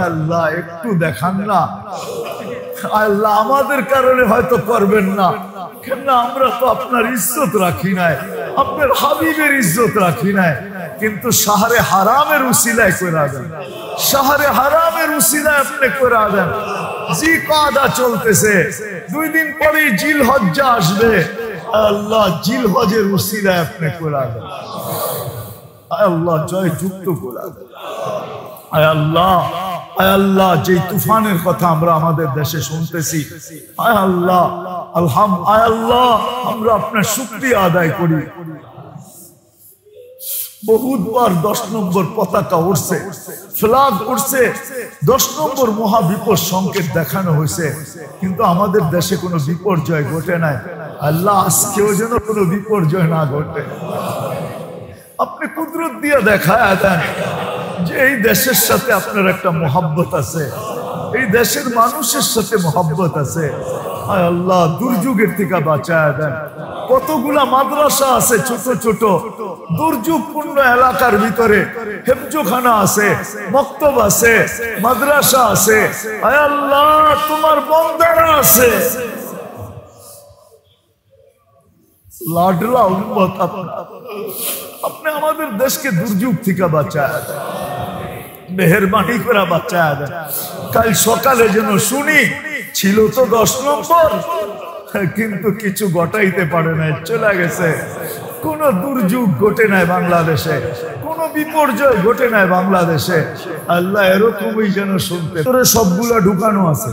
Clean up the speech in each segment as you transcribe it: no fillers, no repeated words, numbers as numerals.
আল্লাহ একটু দেখান না আল্লাহ, আমাদের কারণে হয়তো করবেন না, কেন আমরা তো আপনার ইজ্জত রাখি নাই, আপনার হাবিবের ইজ্জত রাখি নাই, কিন্তু শাহরে হারামের উসিলায় করে দেন, শাহরে হারামের উসিলায় আপনি করে দেন। জি কাদা চলতেছে, 2 দিন পরেই জিলহজ্জা আসবে, আল্লাহ জিলহজের উসিলায় আপনি করে দেন, আল্লাহ জয় যুক্ত করে দেন। আয় আল্লাহ, আয় আল্লাহ, যে তুফানের কথা আমরা আমাদের দেশে শুনতেছি, আয় আল্লাহ আয় আল্লাহ, আমরা আপনার শুকরিয়া আদায় করি। বহুতবার 10 নম্বর পতাকা উঠছে, ফ্ল্যাগ উঠছে, 10 নম্বর মহাবিপদ সংকেত দেখানো হয়েছে, কিন্তু আমাদের দেশে কোনো বিপর্যয় ঘটে নাই। আল্লাহ আজকেও যেন কোনো বিপর্যয় না ঘটে, আপনি কুদরত দিয়ে দেখায় দেন যে এই দেশের সাথে আপনার একটা মোহাব্বত আছে, এই দেশের মানুষের সাথে মোহাব্বত আছে। আয় আল্লাহ দুর্যোগের থেকে বাঁচায় দেন। কতগুলা মাদ্রাসা আছে ছোট ছোট দুর্যোগপূর্ণ এলাকার ভিতরে, হেফজোখানা আছে, মক্তব আছে, মাদ্রাসা আছে, আয় আল্লাহ তোমার বান্দারা আছে, লাডলা উম্মত আপনি আমাদের দেশকে দুর্যোগ থেকে বাঁচায় দেন, মেহেরবানি করে বাঁচায় দেন। কাল সকালে যেন শুনি ছিল তো 10 নম্বর, কিন্তু কিছু ঘটাইতে পারে নাই, চলে গেছে। কোন দুর্যোগ ঘটে নাই বাংলাদেশে, কোন বিপর্যয় ঘটে নাই বাংলাদেশে। আল্লাহ এরকমই যেন শুনতে, সবগুলা ঢুকানো আছে,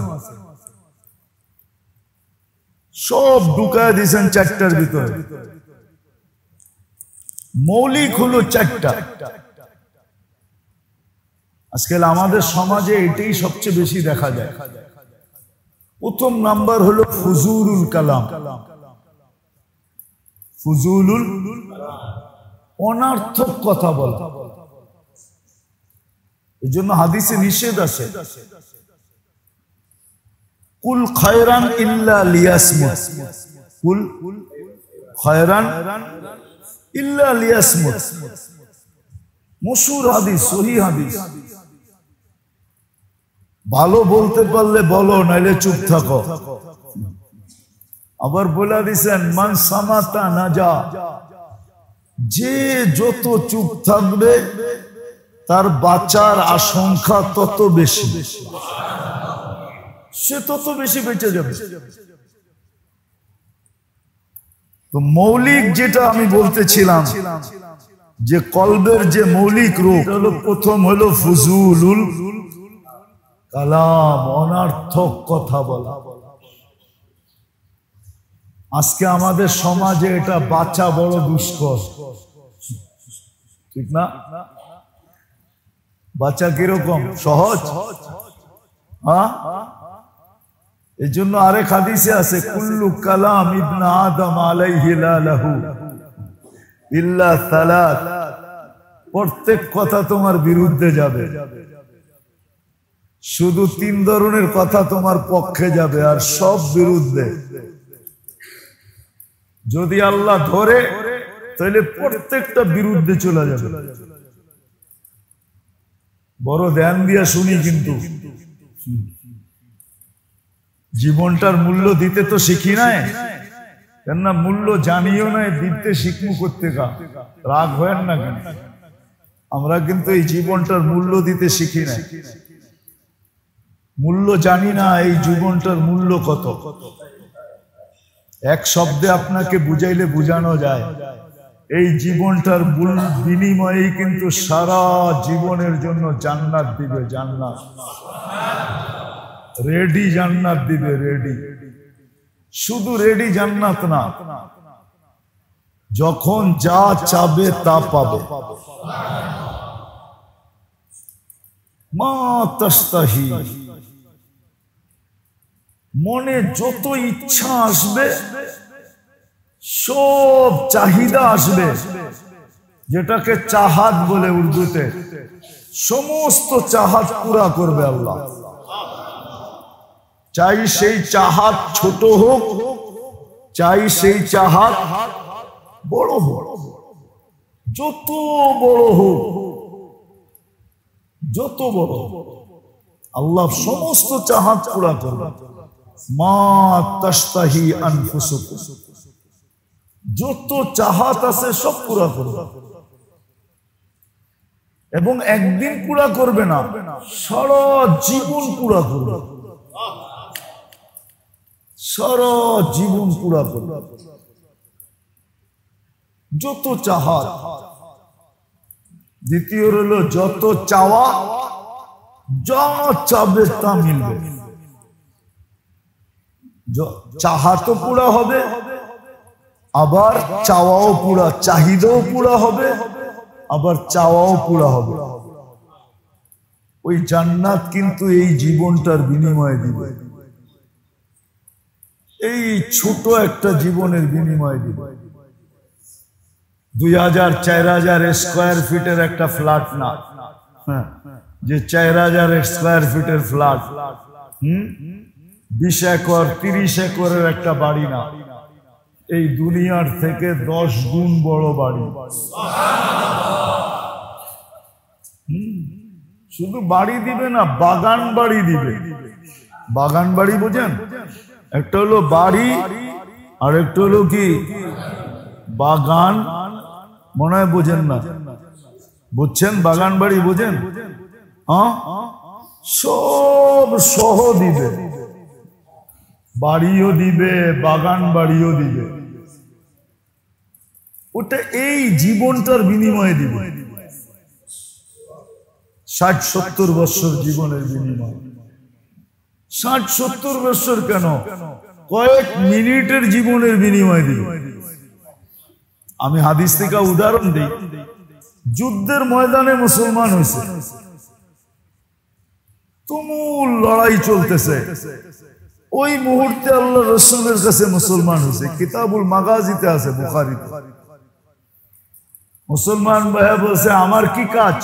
সব ঢুকায় দিয়েছেন 4টার ভিতরে। মৌলিক হলো 4টা। আজকাল আমাদের সমাজে এটাই সবচেয়ে বেশি দেখা যায়। প্রথম নাম্বার হলো ফুজুলুল কালাম, ফুজুলুল অনর্থক কথা বলা। এর জন্য হাদিসে নিষেধ আছে, কুল খায়রান ইল্লা লিয়াসমুত, কুল খায়রান ইল্লা লিয়াসমুত, মশহুর হাদিস, সহিহ হাদিস। ভালো বলতে পারলে বলো, নাইলে চুপ থাকো। আবার বলে দিছেন মান সামাতা নাজা, যে যত চুপ থাকবে তার বাঁচার আশঙ্কা তত বেশি, সে তত বেশি বেঁচে যাবে। তো মৌলিক যেটা আমি বলতেছিলাম যে কলবের যে মৌলিক রূপ হলো, প্রথম হলো ফুজুলুল কালাম, অনর্থক কথা বলা। আজকে আমাদের সমাজে এটা বাঁচা বড় দুষ্কর, ঠিক না? বাঁচা কিরকম সহজ? হ্যাঁ, এই জন্য আরেক হাদিসে আছে, কুল্লু কালাম ইবনে আদম আলাইহি লা লাহু ইল্লা সালাত, প্রত্যেক কথা তোমার বিরুদ্ধে যাবে, শুধু 3 ধরনের কথা তোমার পক্ষে যাবে, আর সব বিরুদ্ধে। যদি আল্লাহ ধরে তাহলে প্রত্যেকটা বিরুদ্ধে চলে যাবে। বড় ধ্যান দিয়া শুনি, কিন্তু জীবনটার মূল্য দিতে তো শিখি নাই, কেননা মূল্য জানিও নাই, দিতে শিখমু করতে গা। রাগ হয় না কেন? আমরা কিন্তু এই জীবনটার মূল্য দিতে শিখি নাই, মূল্য জানি না এই জীবনটার মূল্য কত। এক শব্দে আপনাকে বুঝাইলে বুঝানো যায়, এই জীবনটার বিনিময়ে কিন্তু সারা জীবনের জন্য জান্নাত দিবে, জান্নাত রেডি, জান্নাত দিবে রেডি। শুধু রেডি জান্নাত না, যখন যা চাবে তা পাবে। মা তাস্তাহি, মনে যত ইচ্ছা আসবে, সব চাহিদা আসবে, যেটাকে চাহাত বলে উর্দুতে, সমস্ত চাহাত পুরা করবে আল্লাহ। চাই সেই চাহাত ছোট হোক, চাই সেই চাহাত বড় হোক, যত বড় হোক, যত বড়, আল্লাহ সমস্ত চাহাত পুরা করবে। মা তাশতাহি আনফুসুকুম, যত চাহাত আছে সব পুরা করবে। এবং একদিন পুরা করবে না, সারা জীবন পুরা করবে, সারা জীবন পুরা করবে। যত চাহাত। দ্বিতীয় হলো যত চাওয়া, যা চাবে তা মিলবে। চাহা তো পুরা হবে, আবার চাওয়াও পুরা, চাহিদাও পুরা হবে, আবার চাওয়াও পুরা হবে। ওই জান্নাত কিন্তু এই জীবনটার বিনিময়ে দিবে, এই ছোট একটা জীবনের বিনিময়ে দিবে। 2000-4000 স্কোয়ার ফিটের একটা ফ্ল্যাট না, যে 4000 স্কোয়ার ফিটের ফ্ল্যাট, 20 একর 30 একরের একটা বাড়ি না, এই দুনিয়ার থেকে 10 গুণ বড় বাড়ি। শুধু বাড়ি দিবে না, বাগান বাড়ি দিবে। বাগান বাড়ি বোঝেন? একটা হলো বাড়ি আর একটা হলো কি বাগান। মনে হয় বোঝেন না, বুঝছেন? বাগান বাড়ি বোঝেন? হ্যাঁ, সব সহ দিবে, বাড়িও দিবে, বাগান বাড়িও দিবে। ওটা এই জীবনটার বিনিময়ে দিবে, 60-70 বছর জীবনের বিনিময়। 60-70 বছর কেন, কয়েক মিনিটের জীবনের বিনিময় দিবে। আমি হাদিস থেকে উদাহরণ দিই। যুদ্ধের ময়দানে মুসলমান হয়েছে, তুমুল লড়াই চলতেছে, ওই মুহূর্তে আল্লাহ রাসূলের কাছে মুসলমান হয়েছে। কিতাবুল মাগাজিতে আছে, বুখারীতে। মুসলমান ভাইয়া বলছে, আমার কি কাজ?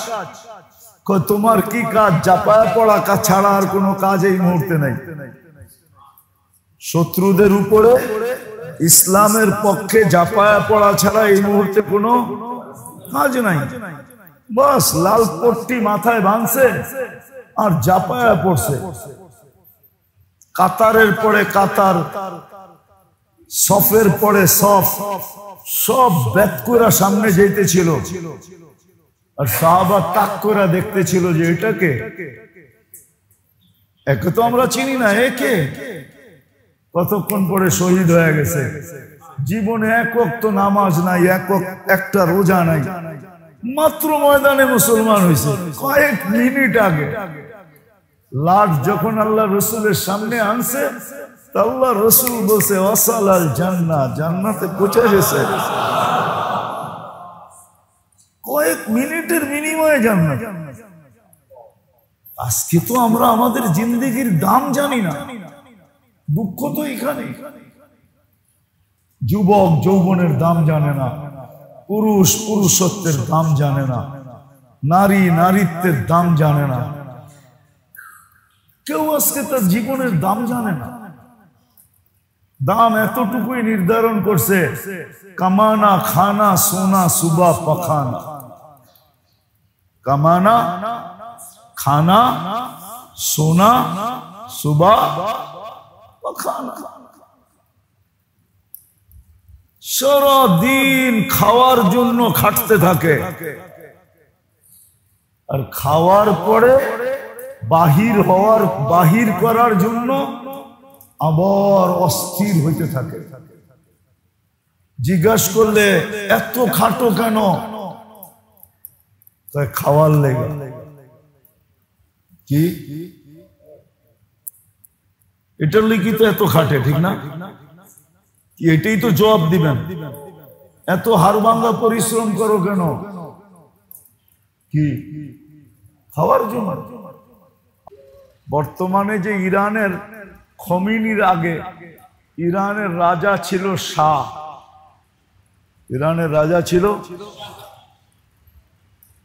তোমার কি কাজ? জাপায়া পড়া কাজ ছাড়া আর কোনো কাজ এই মুহূর্তে নাই। শত্রুদের উপরে ইসলামের পক্ষে জাপায়া পড়া ছাড়া এই মুহূর্তে কোনো কাজ নাই। বাস লাল পট্টি মাথায় বাঁধছে আর জাপায়া পড়ছে। কাতারের পরে কাতার, সফের পরে সফ, সব ব্যাক করে সামনে যেতেছিল। আর সাহাবা তাক করে দেখতেছিল যে এটাকে, একে তো আমরা চিনি না, একে কতক্ষণ পরে শহীদ হয়ে গেছে। জীবনে এক ওয়াক্ত নামাজ নাই, একটা রোজা নাই, মাত্র ময়দানে মুসলমান হয়েছে কয়েক মিনিট আগে। লাশ যখন আল্লাহ রসুলের সামনে আনছে, আল্লাহ রসুল বলছে ওয়াসালাল জান্নাত, জান্নাতে পৌঁছে গেছে। কয়েক মিনিটের বিনিময়ে জান্নাত। আজকে তো আমরা আমাদের জিন্দেগির দাম জানি না, দুঃখ তো এখানে। যুবক যৌবনের দাম জানে না, পুরুষ পুরুষত্বের দাম জানে না, নারী নারীত্বের দাম জানে না, কেউ আজকে তার জীবনের দাম জানে না। দাম এতটুকুই নির্ধারণ করছে, কামানা খানা সোনা সুবা পাখানা। কামানা খানা সোনা সুবা পাখানা। সারা দিন খাওয়ার জন্য খাটতে থাকে, আর খাওয়ার পরে বাহির করার জন্য আবার অস্থির হইতে থাকে। জিজ্ঞাসা করলে এত খাটো কেন? তাই খাওয়ার লেগে। কি এটার লিখিত এত খাটে, ঠিক না? এটাই তো জবাব দিবেন। এত হাড়ভাঙ্গা পরিশ্রম করো কেন? কি খাওয়ার জন্য? বর্তমানে যে ইরানের খমিনির আগে ইরানের রাজা ছিল শাহ। ইরানের রাজা ছিল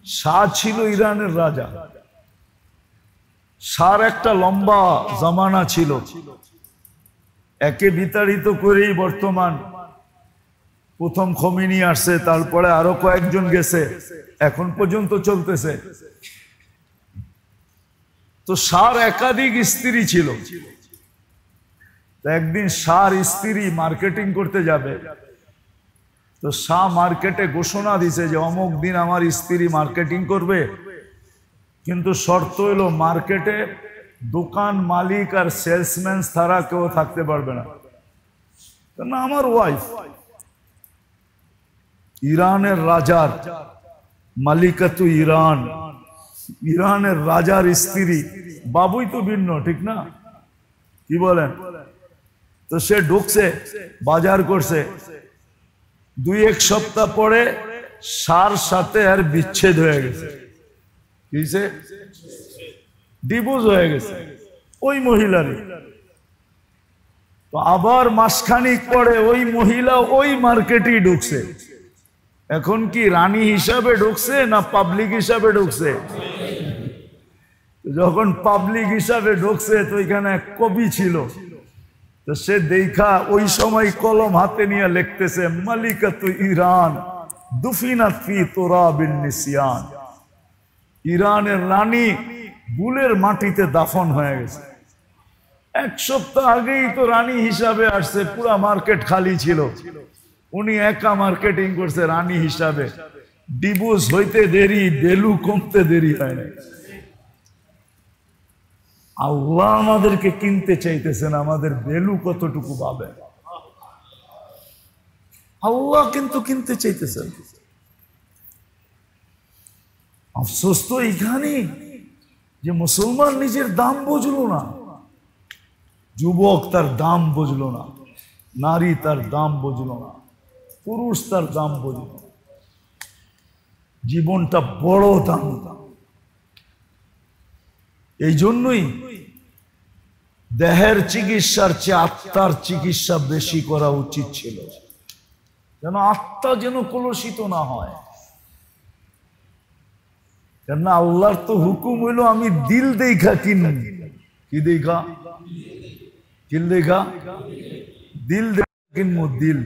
শাহ, ছিল ইরানের রাজা। শাহর একটা লম্বা জামানা ছিল, একে বিতাড়িত করেই বর্তমান প্রথম খমিনি আসছে, তারপরে আরো কয়েকজন গেছে, এখন পর্যন্ত চলতেছে। তো তো শাহর একাধিক স্ত্রী ছিল। একদিন শাহর স্ত্রী মার্কেটিং করতে যাবে, তো শাহ মার্কেটে ঘোষণা দিছে যে অমুক দিন আমার স্ত্রী মার্কেটিং করবে, কিন্তু শর্ত হইল মার্কেটে দোকান মালিক আর সেলসম্যান ছাড়া কেউ থাকতে পারবে না। না, আমার ওয়াইফ ইরানের রাজার মালিকাতু ইরান, ইরানের রাজার স্ত্রী, বাবুই তো ভিন্ন, ঠিক না? কি বলেন? তো সে ঢুকছে, বাজার করছে, 2-1 সপ্তাহ পরে শাহর সাথে আর বিচ্ছেদ হয়ে গেছে। কিসে? ডিভোর্স হয়ে গেছে ওই মহিলারই। তো আবার মাসখানিক পরে ওই মহিলা ওই মার্কেটেই ঢুকছে। এখন কি রানী হিসাবে ঢুকছে না পাবলিক হিসাবে ঢুকছে? যখন পাবলিক হিসাবে ঢুকছে তো এখানে এক কবি ছিল, তো সে দেখা ওই সময় কলম হাতে নিয়ে লিখতেছে মালিকাতু ইরান দুফিনাত ফি তুরাবিন নিসিয়ান। ইরানের রানী বুলের মাটিতে দাফন হয়ে গেছে। 1 সপ্তাহ আগেই তো রানী হিসাবে আসছে, পুরা মার্কেট খালি ছিল, উনি একা মার্কেটিং করছে রানী হিসাবে। ডিভোর্স হইতে দেরি, ভ্যালু কমতে দেরি হয় না। আল্লাহ আমাদেরকে কিনতে চাইতেছেন, আমাদের ভ্যালু কতটুকু পাবে। আল্লাহ কিন্তু কিনতে চাইতেছেন। আফসোস তো এখানে যে মুসলমান নিজের দাম বুঝলো না, যুবক তার দাম বুঝলো না, নারী তার দাম বুঝলো না, পুরুষ তার দাম বুঝলো না। জীবনটা বড় দাম। এই জন্যই দেহের চিকিৎসার চেয়ে আত্মার চিকিৎসা বেশি করা উচিত ছিল, যেন আত্মা যেন কলুষিত না হয়। কেন আল্লাহর তো হুকুম হইল আমি দিল দেখা কিনব। কি দেখা? দিল দেখা, দিল দেখা কিনবো। দিল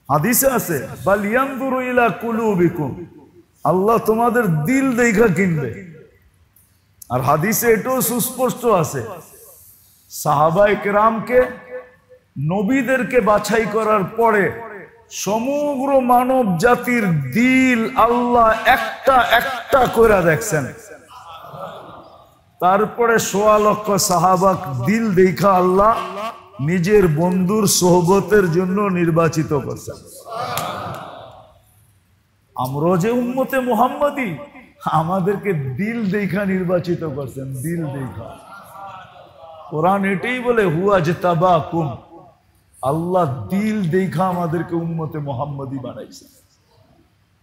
হাদিসে আছে বাল ইয়ানজুরু ইলা কুলুবিকুম, আল্লাহ তোমাদের দিল দেখা কিনবে। আর হাদিসে এটাও সুস্পষ্ট আছে, সাহাবায়ে কেরামকে নবীদেরকে বাছাই করার পরে সমগ্র মানব জাতির দিল আল্লাহ একটা একটা করে দেখছেন। তারপরে 1.25 লক্ষ সাহাবাক দিল দেখা আল্লাহ নিজের বন্ধুর সোহবতের জন্য নির্বাচিত করছেন। আমরা যে উম্মতে মুহাম্মাদি, আমাদেরকে দিল দেখা নির্বাচিত করছেন। দিল দেখা, কোরআন এটাই বলে হুয়া জতাবাকুম, আল্লাহ দিল দেখা আমাদেরকে উম্মতে মুহাম্মাদি বানাইছে।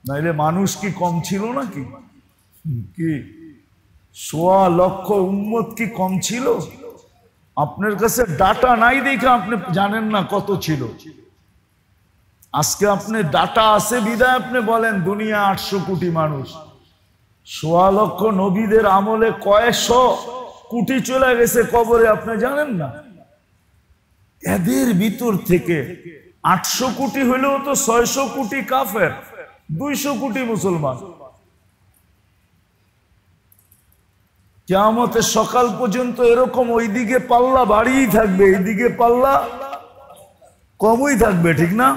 নাইলে মানুষ কি কম ছিল নাকি? কি 1.25 লক্ষ উম্মত কি কম ছিল? আপনার কাছে ডাটা নাই দেখা আপনি জানেন না কত ছিল। আজকে আপনি ডাটা আছে বিদায় আপনি বলেন দুনিয়া 800 কোটি মানুষ। 1.25 লক্ষ নবীদের আমলে কয়েকশো কোটি চলে গেছে কবরে, আপনি জানেন না? এদের ভিতর থেকে 800 কোটি হইলেও তো 600 কোটি কাফের, 200 কোটি মুসলমান। কিয়ামতের সকাল পর্যন্ত এরকম ওইদিকে পাল্লা বাড়িই থাকবে, এইদিকে পাল্লা কমই থাকবে, ঠিক না?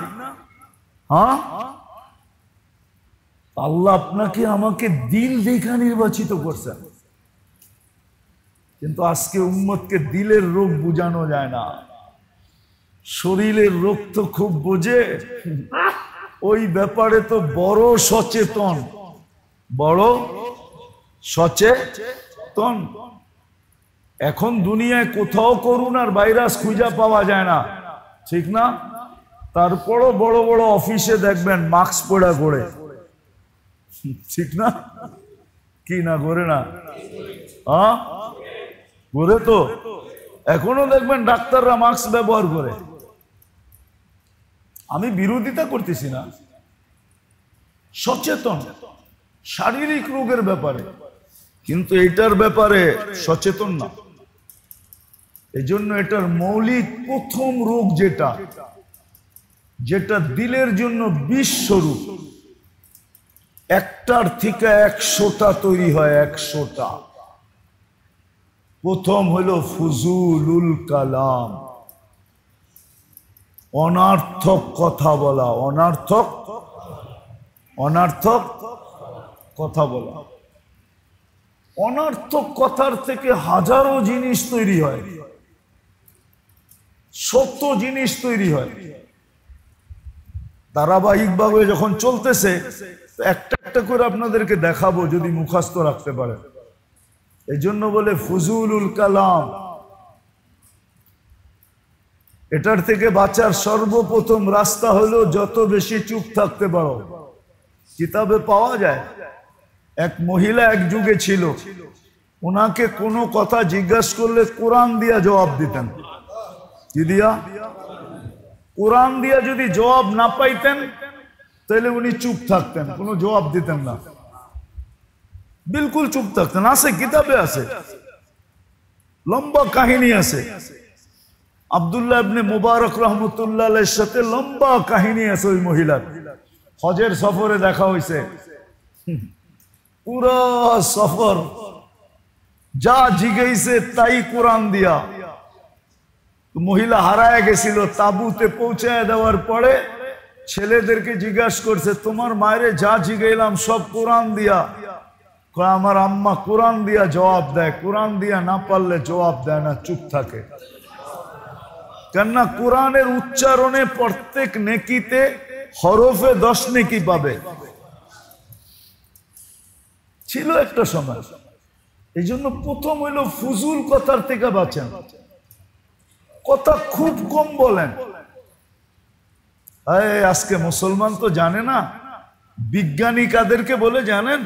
হ্যাঁ, আল্লাহ আপনাকে আমাকে দিল দেখা নির্বাচিত করছেন। কিন্তু আজকে উম্মতকে দিলের রোগ বুঝানো যায় না, শরীরের রোগ তো খুব বোঝে, ওই ব্যাপারে তো বড় সচেতন, বড় সচেতন। এখন দুনিয়ায় কোথাও করোনার ভাইরাস খুঁজে পাওয়া যায় না, ঠিক না? তারপরও বড় বড় অফিসে দেখবেন মাস্ক পরা করে, ঠিক না? কি না করে না? হ্যাঁ, করে তো। এখনো দেখবেন ডাক্তাররা মাস্ক ব্যবহার করে। আমি বিরোধিতা করতেছি না, সচেতন শারীরিক রোগের ব্যাপারে, কিন্তু এটার ব্যাপারে সচেতন না। এজন্য এটার মৌলিক প্রথম রোগ যেটা যেটা দিলের জন্য বিষ স্বরূপ, একটার থেকে 100টা তৈরি হয়, 100টা। প্রথম হলো ফুজুলুল কালাম, অনার্থক কথা বলা, অনার্থক কথা বলা। অনার্থক কথার থেকে হাজারো জিনিস তৈরি হয়, শত জিনিস তৈরি হয়। ধারাবাহিকভাবে যখন চলতেছে একটা একটা করে আপনাদেরকে দেখাবো যদি মুখস্থ রাখতে পারেন। এই জন্য বলে ফুজুলুল কালাম। এটার থেকে বাঁচার সর্বপ্রথম রাস্তা হলো যত বেশি চুপ থাকতে পারো। কিতাবে পাওয়া যায় এক মহিলা এক যুগে ছিল, ওনাকে কোনো কথা জিজ্ঞাসা করলে কোরআন দিয়া জবাব দিতেন। কি দিয়া? কোরআন দিয়া যদি জবাব না পাইতেন তাহলে উনি চুপ থাকতেন, কোনো জবাব দিতেন না, বিলকুল চুপ থাকতেন। আছে, কিতাবে আছে, লম্বা কাহিনী আছে। আব্দুল্লাহ ইবনে মুবারক রহমতুল্লাহ আলাইহির সাথে লম্বা কাহিনী আছে ওই মহিলার। হজের সফরে দেখা হয়েছে, পুরো সফর যা জিজ্ঞেসে তাই কোরআন দিয়া। মহিলা হারায় গেছিল, তাবুতে পৌঁছায় দেওয়ার পরে ছেলেদেরকে জিজ্ঞাসা করছে, তোমার মায়েরে যা জিজ্ঞাইলাম সব কোরআন দিয়া? আমার আম্মা কোরআন দিয়া জবাব দেয়, কোরআন দিয়া না পারলে জবাব দেয় না, চুপ থাকে। কেননা কোরআনের উচ্চারণে প্রত্যেক নেকিতে হরফে 10 নেকি পাবে। ছিল একটা সময়। এই জন্য প্রথম হইল ফুজুল কথার থেকে বাঁচেন, কথা খুব কম বলেন। আজকে মুসলমান তো জানে না বিজ্ঞানী কাদেরকে বলে জানেন?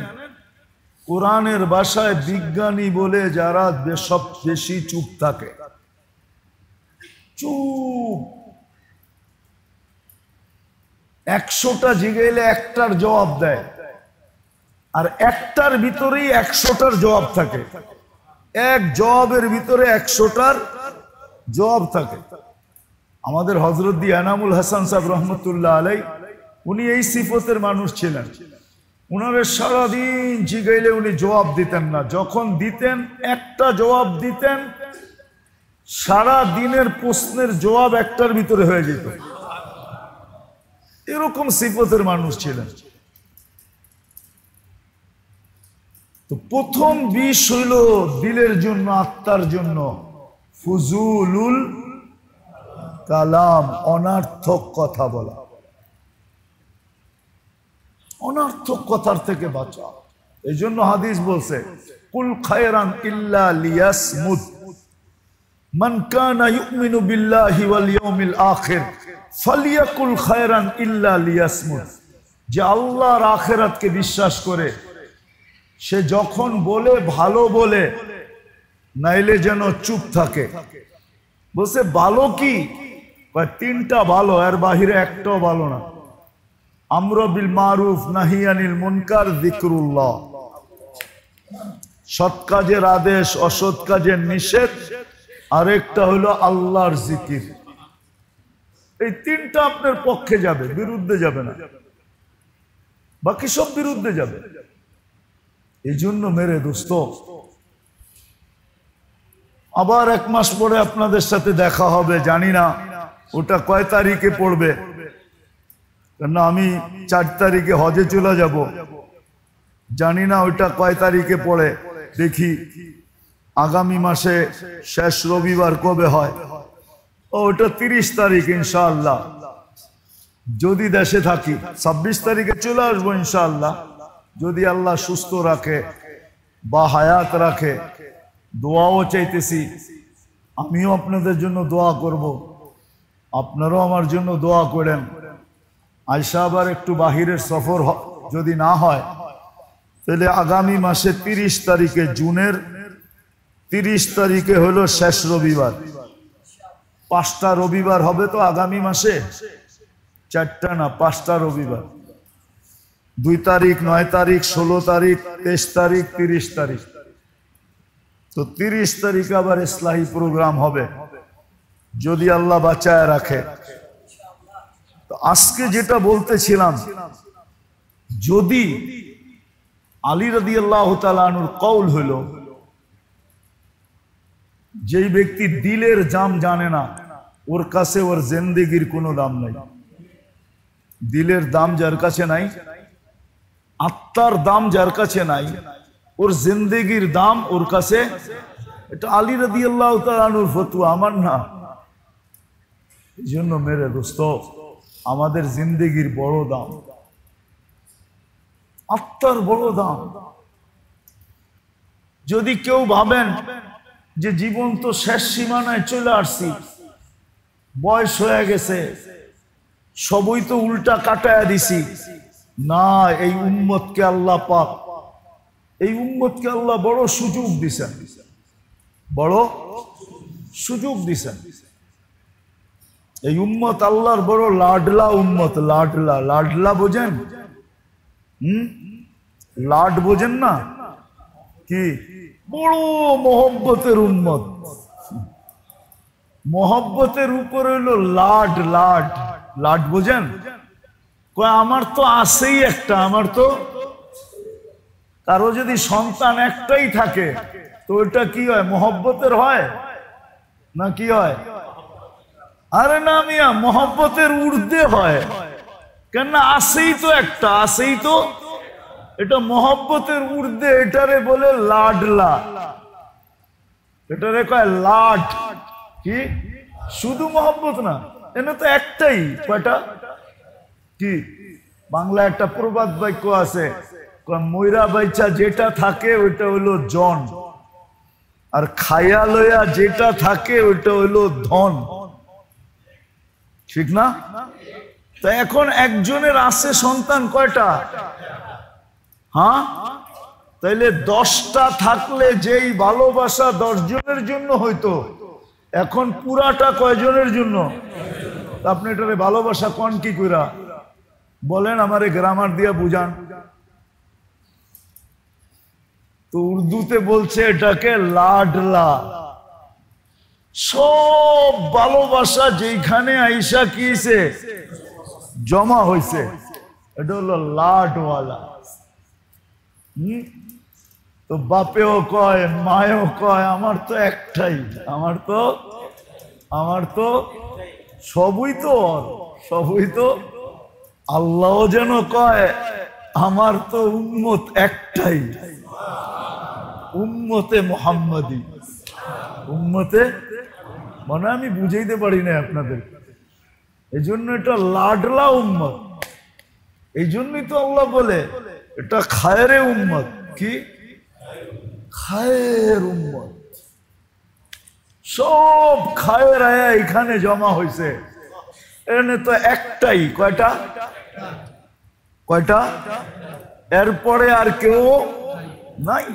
কোরআনের ভাষায় বিজ্ঞানী বলে যারা সব বেশি চুপ থাকে। চুপ। 100টা জিগাইলে একটার জবাব দেয়, আর একটার ভিতরেই 100টার জবাব থাকে। এক জবাবের ভিতরে 100টার জবাব থাকে। আমাদের হযরত এনামুল হাসান সাহেব রহমতুল্লাহ আলাই, উনি এই সিফতের মানুষ ছিলেন। উনারে সারাদিন জিগাইলে উনি জবাব দিতেন না, যখন দিতেন একটা জবাব দিতেন, সারা দিনের প্রশ্নের জবাব একটার ভিতরে হয়ে যেত। এরকম সিফতের মানুষ ছিলেন। তো প্রথম বিষ হইল দিলের জন্য, আত্মার জন্য ফুজুলুল কালাম, অনার্থক কথা বলা। অনার্থক কথার থেকে বাঁচা। এই জন্য হাদিস বলছে, কুল খায়রান ইল্লা লিয়াসমুত, মান কানা ইউমিনু বিল্লাহি ওয়াল ইয়াউমিল আখির ফালিয়াকুল খায়রান ইল্লা লিয়াসমুত। যে আল্লাহর আখিরাতকে বিশ্বাস করে সে যখন বলে ভালো বলে, নাইলে যেন চুপ থাকে। বলছে ভালো কি? 3টা ভালো, এর বাহিরে একটাও ভালো না। আমরু বিল মারুফ নাহি আনিল মুনকার যিকরুল্লাহ, সৎ কাজের আদেশ, অসৎ কাজের নিষেধ, আরেকটা হলো আল্লাহর জিকির। এই 3টা আপনার পক্ষে যাবে, বিরুদ্ধে যাবে না। বাকি সব বিরুদ্ধে যাবে। এই জন্য মেরে দোস্ত, আবার 1 মাস পরে আপনাদের সাথে দেখা হবে। জানি না ওটা কয় তারিখে পড়বে, কেননা আমি 4 তারিখে হজে চলে যাব। জানি না ওইটা কয় তারিখে পড়ে, দেখি আগামী মাসে শেষ রবিবার কবে হয়। ওটা 30 তারিখ ইনশাআল্লাহ, যদি দেশে থাকি। 26 তারিখে চলে আসবো ইনশাআল্লাহ, যদি আল্লাহ সুস্থ রাখে বা হায়াত রাখে। দোয়াও চাইতেছি, আমিও আপনাদের জন্য দোয়া করব, আপনারাও আমার জন্য দোয়া করেন। আয়সা আবার একটু বাহিরের সফর যদি না হয়, তাহলে আগামী মাসে 30 তারিখে, জুনের 30 তারিখে হলো শেষ রবিবার। 5টা রবিবার হবে তো আগামী মাসে, 4টা না 5টা রবিবার। 2 তারিখ, 9 তারিখ, 16 তারিখ, 23 তারিখ, 30 তারিখ। তো 30 তারিখে আবার ইসলাহি প্রোগ্রাম হবে, যদি আল্লাহ বাঁচায় রাখে। তো আজকে যেটা বলতেছিলাম, যদি আলী রাদিয়াল্লাহু তাআলা আনহুর কওল হলো যেই ব্যক্তি দিলের দাম জানে না, ওর কাছে ওর জিন্দেগির কোনো দাম নাই। দিলের দাম যার কাছে নাই, আত্মার দাম যার কাছে নাই, ওর জিন্দেগির দাম ওর কাছে। এটা আলী রাদিয়াল্লাহু তাআলা আনহুর ফতোয়া, আমার না। এই জন্য মেরে দোস্ত, আমাদের জিন্দেগির বড় দাম, আত্মার বড় দাম। যদি কেউ ভাবেন যে জীবন তো শেষ সীমানায় চলে আসছি, বয়স হয়ে গেছে, সবই তো উল্টা কাটায়া দিছি, না, এই উম্মতকে আল্লাহ পাক, এই উম্মতকে আল্লাহ বড় সুযোগ দিছেন, বড় সুযোগ দিছেন। এই উম্মত আল্লাহর বড় লাডলা উম্মত। লাডলা, লাডলা বোঝেন? লাড বোঝেন না কি? বড় মোহব্বতের উম্মত। মোহব্বতের উপর হইলো লাড। লাড, লাড বোঝেন? কয় আমার তো আছেই একটা, আমার তো। কারো যদি সন্তান একটাই থাকে তো ওটা কি হয়? মোহব্বতের হয় না কি হয়? আরে না মিয়া, মোহব্বতের ঊর্ধ্বে হয়। কেন? আছেই তো একটা, আছেই তো। এটা মোহব্বতের ঊর্ধ্বে, এটারে বলে লাডলা, এটারে কয় লাড। কি শুধু মোহব্বত না, এনে তো একটাই। কয়টা? কি বাংলা একটা প্রবাদ বাক্য আছে, ময়রা বাইচা যেটা থাকে ওইটা হইলো জন, আর খায়া লইয়া যেটা থাকে ওইটা হইলো ধন। ঠিক না? তা এখন একজনের আছে সন্তান কয়টা? হ্যাঁ, তাইলে 10টা থাকলে যেই ভালোবাসা 10 জনের জন্য হইতো, এখন পুরাটা কয়জনের জন্য? আপনি এটারে ভালোবাসা কোন কি কইরা বলেন? আমারে গ্রামার দিয়া বুঝান তো। উর্দুতে বলছে এটাকে লাডলা। সব ভালোবাসা যেখানে আইসা কিছে জমা হইছে, এটা হলো লাডওয়ালা। তো বাপেও কয়, মায়েও কয়, আমার তো একটাই, আমার তো সবই তো, সবই তো। আল্লাহ যেন কয় আমার তো উম্মত একটাই, উম্মতে মুহাম্মাদি। উম্মতে মানে আমি বুঝাইতে পারি না আপনাদের। এই জন্য এটা লাডলা উম্মত। এই জন্যই তো আল্লাহ বলে এটা খায়রে উম্মত। কি খায়ের উম্মত? সব খায়ের আয়া এখানে জমা হয়েছে। এখানে তো একটাই। কয়টা? কয়টা? এরপরে আর কেউ নাই।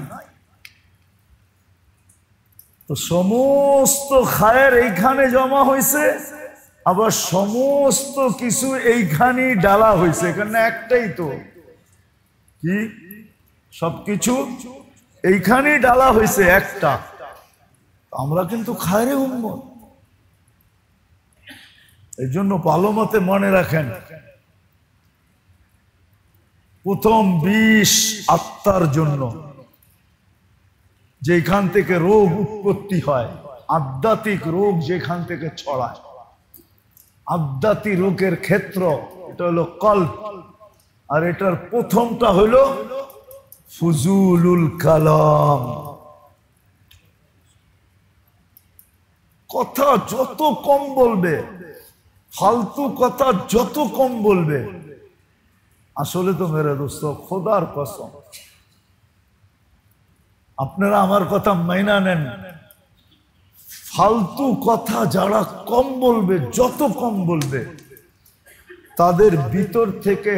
তো সমস্ত খায়ের এইখানে জমা হয়েছে, আবার সমস্ত কিছু এইখানেই ডালা হয়েছে। এখানে একটাই তো। কি সবকিছু এইখানেই ডালা হয়েছে একটা। আমরা কিন্তু খায়রে উম্মত। এই জন্য ভালো মতে মনে রাখেন, প্রথম বিষ আত্মার জন্য। যেখান থেকে রোগ উৎপত্তি হয়, আধ্যাত্মিক রোগ যেখান থেকে ছড়ায়, আধ্যাত্মিক রোগের ক্ষেত্র এটা হলো কল্প। আর এটার প্রথমটা হলো ফুজুলুল কালাম। কথা যত কম বলবে, ফালতু কথা যত কম বলবে, আসলে তো মেরে দোস্ত খোদার কসম, আপনারা আমার কথা মাইনা নেন, ফালতু কথা যারা কম বলবে, যত কম বলবে, তাদের ভিতর থেকে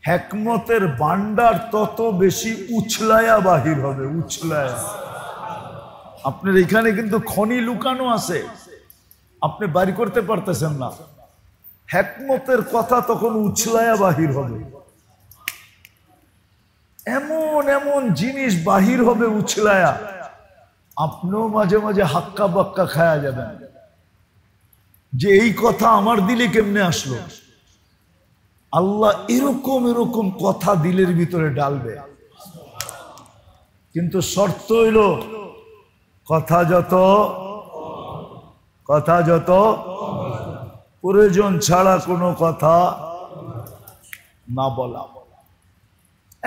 হেকমতের ভান্ডার তত বেশি উছলায়া বাহির হবে। উছলায়া। আপনার এখানে কিন্তু খনি লুকানো আছে, আপনি বাড়ি করতে পারতেছেন না। হেকমতের কথা তখন উছলায়া বাহির হবে। এমন এমন জিনিস বাহির হবে উছলায়া, আপনিও মাঝে মাঝে হাক্কা বাক্কা খায়া যাবেন যে এই কথা আমার দিলে কেমনে আসলো। আল্লাহ এরকম এরকম কথা দিলের ভিতরে ডালবে, কিন্তু শর্ত হইল কথা যত প্রয়োজন ছাড়া কোনো কথা না বলা,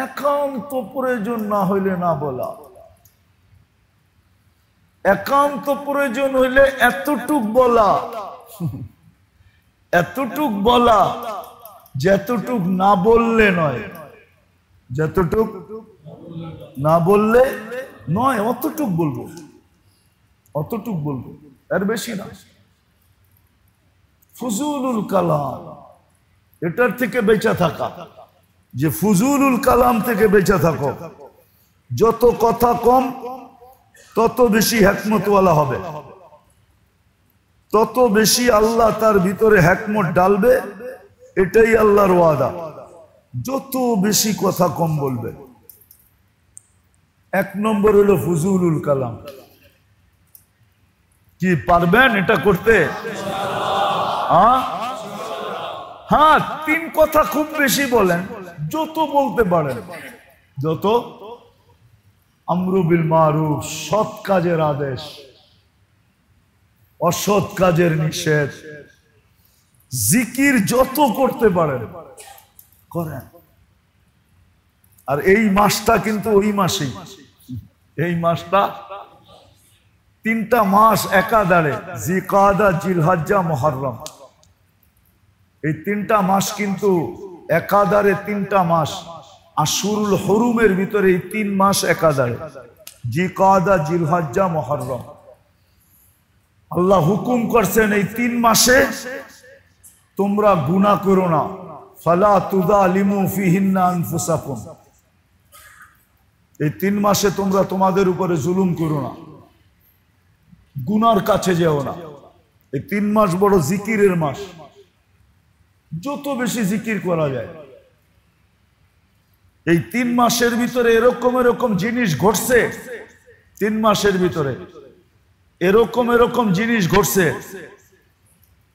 একান্ত প্রয়োজন না হইলে না বলা, একান্ত প্রয়োজন হইলে এতটুক বলা, এতটুক বলা যতটুক না বললে নয়, যতটুক না বললে নয়, অতটুক বলবো, অতটুক বলবো, এর বেশি না। ফুজুলুল কালাম, এটার থেকে বেঁচে থাকা, যে ফুজুলুল কালাম থেকে বেঁচে থাকো। যত কথা কম তত বেশি হিকমতওয়ালা হবে, তত বেশি আল্লাহ তার ভিতরে হিকমত ডালবে, এটাই আল্লাহর ওয়াদা। যত বেশি কথা কম বলবে। এক নম্বর হলো ফুজুলুল কালাম। কি পারবেন এটা করতে? হ্যাঁ, তিন কথা খুব বেশি বলেন, যত বলতে পারেন, যত। আমরু বিল মারুফ, সৎ কাজের আদেশ, অসৎ কাজের নিষেধ। জিকির যত করতে পারেন করেন। আর এই মাসটা কিন্তু ওই মাসেই, এই মাসটা তিনটা মাস একাধারে, জিকাদা, জিলহজ্জা, মুহররম। এই তিনটা মাস কিন্তু একাধারে, তিনটা মাস। আশুরুল হুরুমের ভিতরে এই 3 মাস একাধারে, জিকাদা, জিলহজ্জা, মুহররম। আল্লাহ হুকুম করছেন এই 3 মাসে তোমরা গুনাহ করো না। ফালা তুযালিমু ফিহিন্না আনফুসাকুম। এই 3 মাসে তোমরা তোমাদের উপরে জুলুম করো না, গুনার কাছে যেও না। এই 3 মাস বড় জিকিরের মাস, যত বেশি জিকির করা যায়। এই 3 মাসের ভিতরে এরকম এরকম জিনিস ঘটছে, 3 মাসের ভিতরে এরকম জিনিস ঘটছে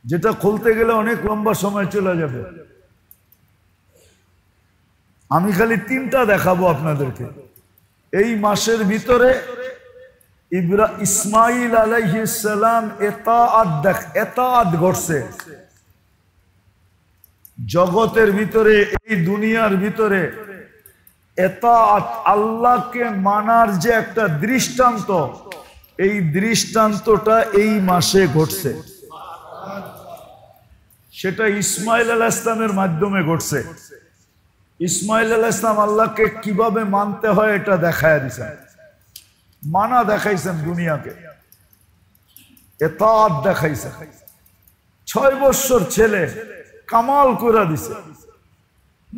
যেটা খুলতে গেলে অনেক লম্বা সময় চলে যাবে। আমি খালি 3টা দেখাবো আপনাদেরকে। এই মাসের ভিতরে ইসমাইল আলাইহিস সালাম এতাআত ঘটছে। জগতের ভিতরে, এই দুনিয়ার ভিতরে এতাআত, আল্লাহকে মানার যে একটা দৃষ্টান্ত, এই দৃষ্টান্তটা এই মাসে ঘটছে। সেটা ইসমাইল আলাইহিস সালামের মাধ্যমে ঘটছে। ইসমাইল আলাইহিস সালাম আল্লাহকে কিভাবে মানতে হয় এটা দেখায় দিয়েছেন, মানা দেখাইছেন দুনিয়াকে, এতাআত দেখাইছেন। 6 বছর ছেলে কামাল করে দিছে,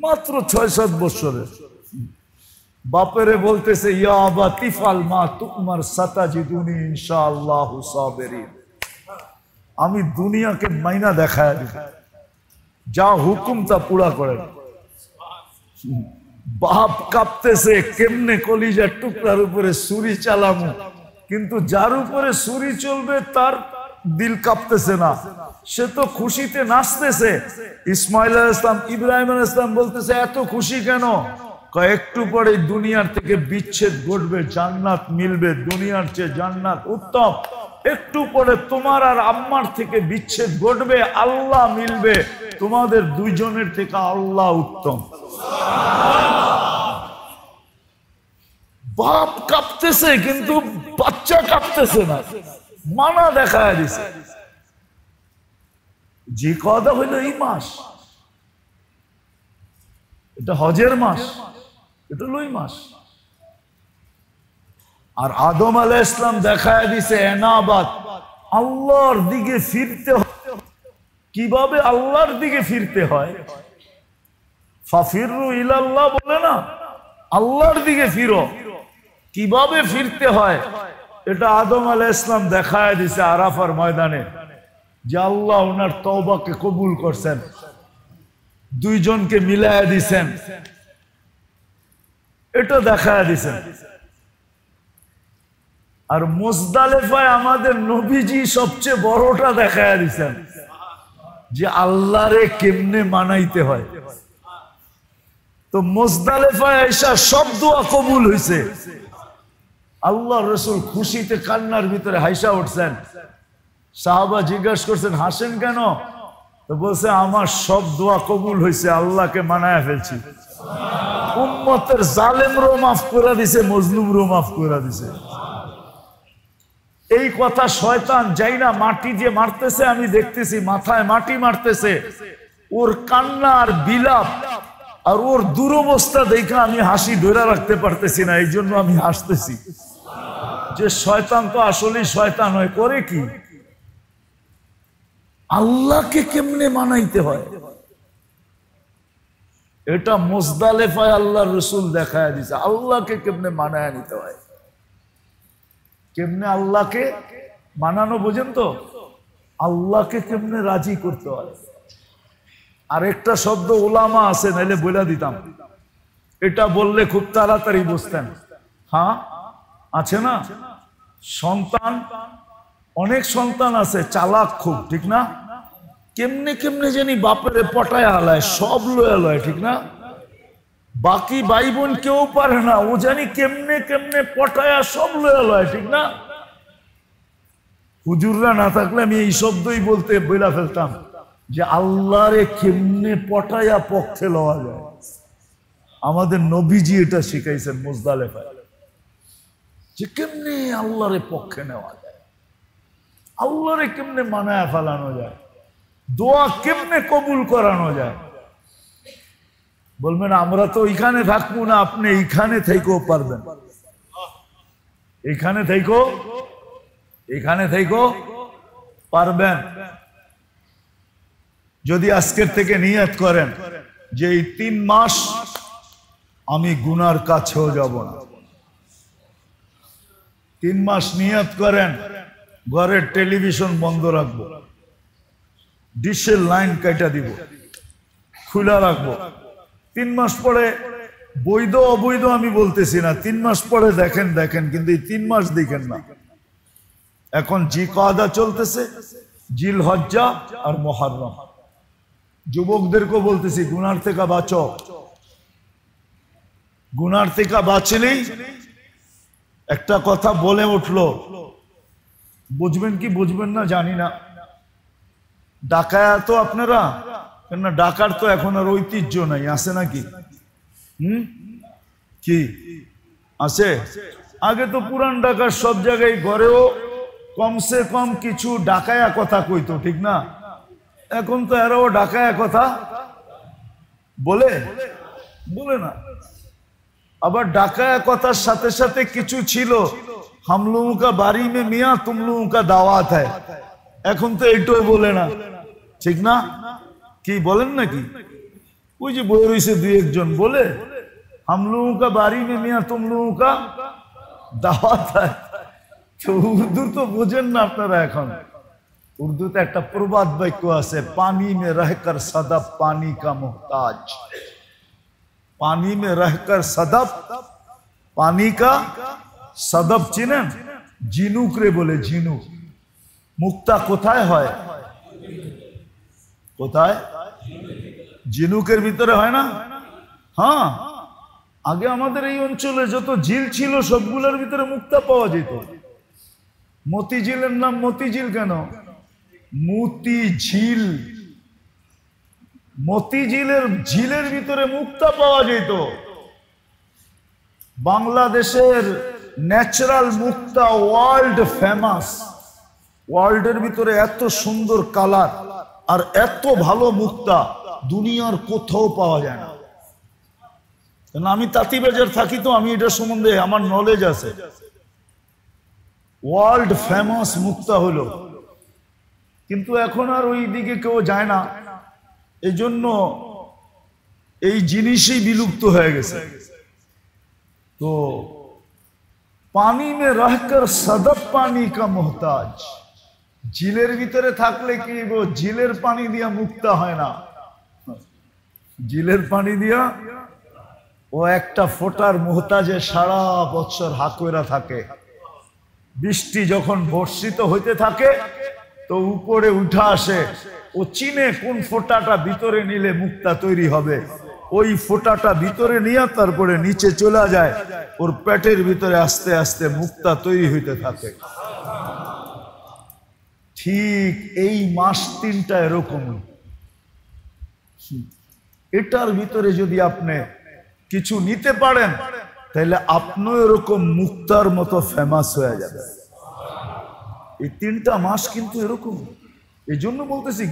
মাত্র 6-7 বছরের। বাপেরে বলতেছে, ইয়া আবা তিফাল মা তুমার সাতাজিদুনি ইনশাআল্লাহু সাবিরিন। আমি দুনিয়াকে মাইনা দেখায় দিই, যা হুকুম তা পুরা করেন। বাপ কাঁপতেছে, কেমনে কলিজার টুকরার উপরে ছুরি চালামু, কিন্তু যার উপরে ছুরি চলবে তার দিল কাঁপতেছে না, সে তো খুশিতে নাচতেছে। ইসমাইল আলাইহিস সালাম, ইব্রাহিম আলাইহিস সালাম বলতেছে, এত খুশি কেন? একটু পরে দুনিয়ার থেকে বিচ্ছেদ ঘটবে, জান্নাত মিলবে, দুনিয়ার চেয়ে জান্নাত উত্তম। একটু পরে তোমার আর আম্মার থেকে বিচ্ছেদ ঘটবে, আল্লাহ মিলবে, তোমাদের দুইজনের থেকে আল্লাহ উত্তম। বাপ কাঁপতেছে কিন্তু বাচ্চা কাঁপতেছে না, মানা দেখায় দিছে। যে কথা হইল এই মাস, এটা হজের মাস, এটা লই মাস। আর আদম আলাইহিস সালাম দেখায় দিছে এনাবাত, আল্লাহর দিকে ফিরতে হয়। কিভাবে আল্লাহর দিকে ফিরতে হয়? ফাফিরু ইলাল্লাহ বলে না, আল্লাহর দিকে ফিরো। কিভাবে ফিরতে হয় এটা আদম আলাইহিস সালাম দেখায় দিছে আরাফার ময়দানে, যে আল্লাহ ওনার তওবাকে কবুল করছেন, দুইজনকে মিলায়া দিছেন, এটা দেখায় দিছেন। আর মুজদালিফায় আমাদের নবীজি সবচেয়ে বড়টা দেখায় দিছেন, যে আল্লাহরে কেমনে মানাইতে হয়। তো মুজদালিফায় এসে সব দোয়া কবুল হয়েছে। আল্লাহ রসুল খুশিতে কান্নার ভিতরে হাইসা উঠছেন। সাহাবা জিজ্ঞাসা করছেন হাসেন কেন? তো বলছে আমার সব দোয়া কবুল হয়েছে, আল্লাহকে মানায়া ফেলছি। উম্মতের জালেমরও মাফ করে দিছে, মজলুমরও মাফ করে দিছে। এই কথা শয়তান যাই না মাটি যে মারতেছে আমি দেখতেছি, মাথায় মাটি মারতেছে, ওর কান্না আর বিলাপ আর ওর দুরবস্থা দেখে আমি হাসি ধরে রাখতে পারতেছি না, এই জন্য আমি হাসতেছি। যে শয়তান তো আসলেই শয়তান হয়, করে কি? আল্লাহকে কেমনে মানাইতে হয় এটা মুজদালিফায় আল্লাহর রাসূল দেখায় দিয়েছে। আল্লাহকে কেমনে মানায় নিতে হয়, কেমনে আল্লাহকে মানানো, বোঝেন তো? আল্লাহকে কেমনে রাজি করতে হয়। আরেকটা শব্দ উলামা আছে, নাইলে বলে দিতাম, এটা বললে খুব তাড়াতাড়ি বুঝতেন। হ্যাঁ আছে না? সন্তান, অনেক সন্তান আছে চালাক খুব, ঠিক না? কেমনে কেমনে জানি বাপের পটায় হালায়, সব লয়ে লয়, ঠিক না? বাকি ভাই বোন কেউ পারে না, ও জানি কেমনে কেমনে পটায়া সব লয়ে লয়, ঠিক না? হুজুররা না থাকলে আমি এই শব্দই বলতে বইলা ফেলতাম যে আল্লাহরে কেমনে পটায়া পক্ষে লওয়া যায়। আমাদের নবীজি এটা শিখাইছেন মুজদালিফায়, যে কেমনে আল্লাহরে পক্ষে নেওয়া যায়, আল্লাহরে কেমনে মানায় ফেলানো যায়, দোয়া কেমনে কবুল করানো যায়। বলবেন আমরা তো এইখানে থাকবো না, আপনি এইখানে থেকেও পারবেন, এইখানে থেকেও পারবেন যদি আজকের থেকে নিয়ত করেন যে এই 3 মাস আমি গুনার কাছেও যাব না। 3 মাস নিয়ত করেন ঘরের টেলিভিশন বন্ধ রাখবো, ডিশের লাইন কাটা দিব, খোলা রাখবো। 3 মাস পরে বৈধ অবৈধ আমি বলতেছি না, 3 মাস পরে দেখেন, কিন্তু এই 3 মাস দেখেন না। এখন জিকাদা চলতেছে, জিলহজ্জা আর মুহররম। যুবকদেরকে বলতেছি গুনার থেকে বাঁচো, গুনার থেকে বাঁচলেই একটা কথা বলে উঠলো, বুঝবেন কি বুঝবেন না জানি না, ডাকায়া তো আপনারা, কেন ডাকার তো এখন আর ঐতিহ্য নাই, আছে নাকি? কি আছে? আগে তো পুরান ঢাকার সব জায়গায় ঘরেও কমসে কম কিছু ডাকায়া কথা কইতো, ঠিক না? এখন তো এরাও ডাকায়া কথা বলে না। আবার ডাকায়া কথার সাথে সাথে কিছু ছিল, হাম লোগোं का बारी में मियां तुम लोगों का दावत है, এখন তো এইটাও বলে না, ঠিক না? কি বলেন নাকি? ওই যে বই রয়েছে 2-1 জন বলে, হাম লোগোं का बारी में मियां तुम लोगों का दावत है। তো উর্দু তো বোঝেন না আপনারা। এখন উর্দুতে একটা প্রবাদ বাক্য আছে, পানি মে রহকর সদব পানি কা মুহতাজ। পানি মে রহকর সদব, পানি কা সদব চিনেন? ঝিনুক রে বলে, ঝিনুক। মুক্তা কোথায় হয়? কোথায়? ঝিনুকের ভিতরে হয় না? হ্যাঁ, আগে আমাদের এই অঞ্চলে যত ঝিল ছিল সবগুলোর ভিতরে মুক্তা পাওয়া যেত। মতিঝিলের নাম মতিঝিল কেন? মতি ঝিল, মতিঝিলের ঝিলের ভিতরে মুক্তা পাওয়া যেত। বাংলাদেশের ন্যাচারাল মুক্তা ওয়ার্ল্ড ফেমাস। ওয়ার্ল্ডের ভিতরে এত সুন্দর কালার আর এত ভালো মুক্তা দুনিয়ার কোথাও পাওয়া যায় না। আমি তাঁতীবাজার থাকি তো আমি এটা সম্বন্ধে আমার নলেজ আছে। ওয়ার্ল্ড ফেমাস মুক্তা হলো, কিন্তু এখন আর ওই দিকে কেউ যায় না, এই জন্য এই জিনিসই বিলুপ্ত হয়ে গেছে। তো পানি মে রহকর সদব পানি কা মোহতাজ, ঝিলের ভিতরে থাকলে কি ঝিলের পানি দিয়া মুক্তা হয় না। ঝিলের পানি দিয়া ও একটা ফোঁটার মোহতাজে সারা বছর হাকুরা থাকে। বৃষ্টি যখন বর্ষিত হইতে থাকে তো উপরে উঠা আসে, ও চিনে কোন ফোঁটাটা ভিতরে নিলে মুক্তা তৈরি হবে। ওই ফোঁটাটা ভিতরে নিয়ে তারপরে নিচে চলে যায়, ওর পেটের ভিতরে আস্তে আস্তে মুক্তা তৈরি হইতে থাকে। ঠিক এই মাস 3টা এরকম। এটার ভিতরে যদি আপনি কিছু নিতে পারেন তাহলে আপনিও এরকম মুক্তার মতো ফেমাস হয়ে যাবে। এই 3টা মাস কিন্তু এরকম। এই জন্য বলতেছি